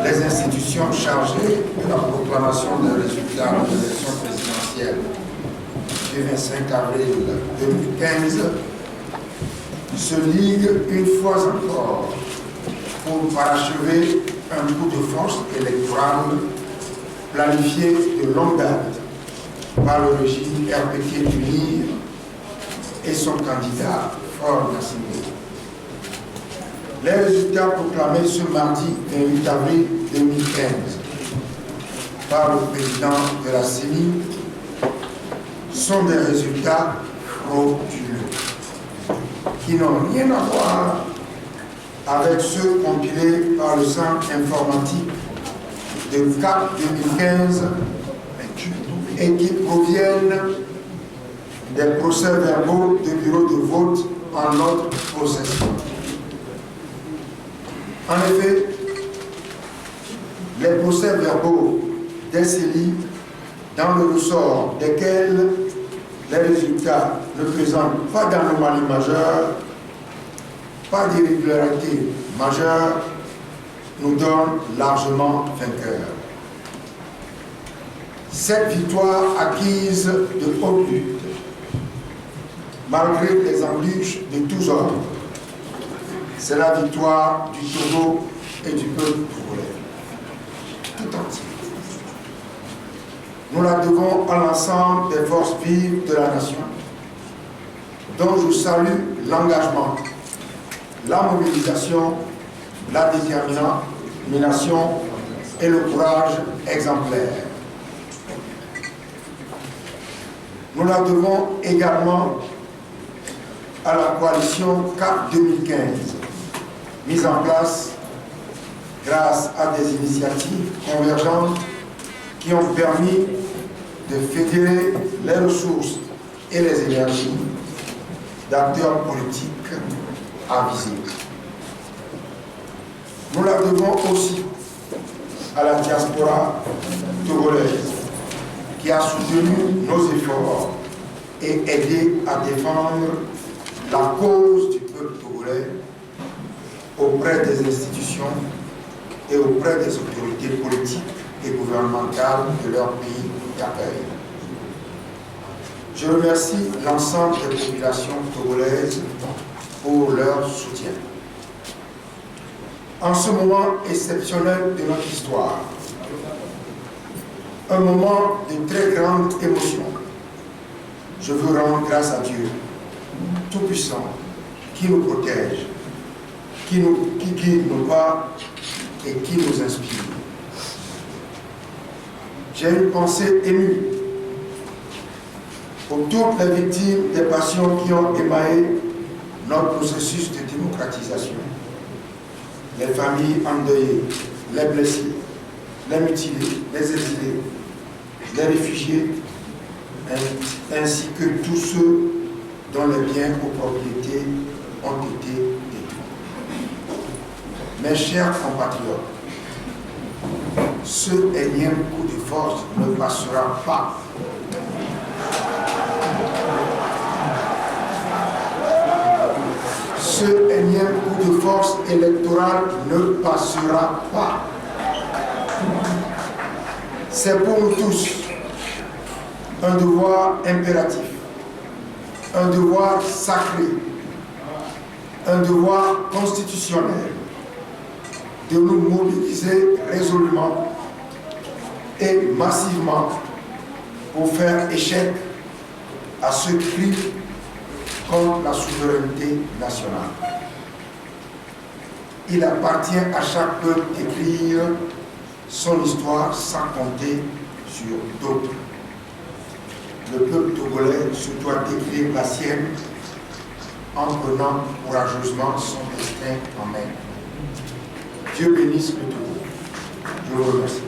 les institutions chargées de la proclamation des résultats de l'élection présidentielle du 25 avril 2015 se liguent une fois encore pour parachever un coup de force électoral planifié de longue date par le régime RPT d'Unir et son candidat Faure Gnassingbé. Les résultats proclamés ce mardi 28 avril 2015 par le président de la CENI sont des résultats frauduleux qui n'ont rien à voir avec ceux compilés par le Centre informatique de CAP 2015 et qui proviennent des procès-verbaux de bureaux de vote en notre possession. En effet, les procès-verbaux des CELI, dans le ressort desquels les résultats ne présentent pas d'anomalie majeure, pas d'irrégularité majeure, nous donnent largement vainqueurs. Cette victoire acquise de haute lutte, malgré les embûches de tous ordres, c'est la victoire du Togo et du peuple togolais tout entier. Nous la devons à l'ensemble des forces vives de la nation, dont je salue l'engagement, la mobilisation, la détermination et le courage exemplaire. Nous la devons également à la coalition CAP 2015, mise en place grâce à des initiatives convergentes qui ont permis de fédérer les ressources et les énergies d'acteurs politiques avisés. Nous la devons aussi à la diaspora togolaise qui a soutenu nos efforts et aidé à défendre la cause du peuple togolais auprès des institutions et auprès des autorités politiques et gouvernementales de leur pays d'accueil. Je remercie l'ensemble des populations togolaises pour leur soutien. En ce moment exceptionnel de notre histoire, un moment de très grande émotion, je veux rendre grâce à Dieu Tout-Puissant, qui nous protège, qui guide nos pas et qui nous inspire. J'ai une pensée émue pour toutes les victimes des passions qui ont émaillé notre processus de démocratisation. Les familles endeuillées, les blessés, les mutilés, les exilés, les réfugiés, ainsi que tous ceux dont les biens ou propriétés ont été détruits. Mes chers compatriotes, ce énième coup de force ne passera pas. Ce énième coup de force électoral ne passera pas. C'est pour nous tous un devoir impératif, un devoir sacré, un devoir constitutionnel de nous mobiliser résolument et massivement pour faire échec à ce cri contre la souveraineté nationale. Il appartient à chaque peuple d'écrire son histoire sans compter sur d'autres. Le peuple togolais se doit d'écrire la sienne en prenant courageusement son destin en main. Dieu bénisse le Togo. Je vous remercie.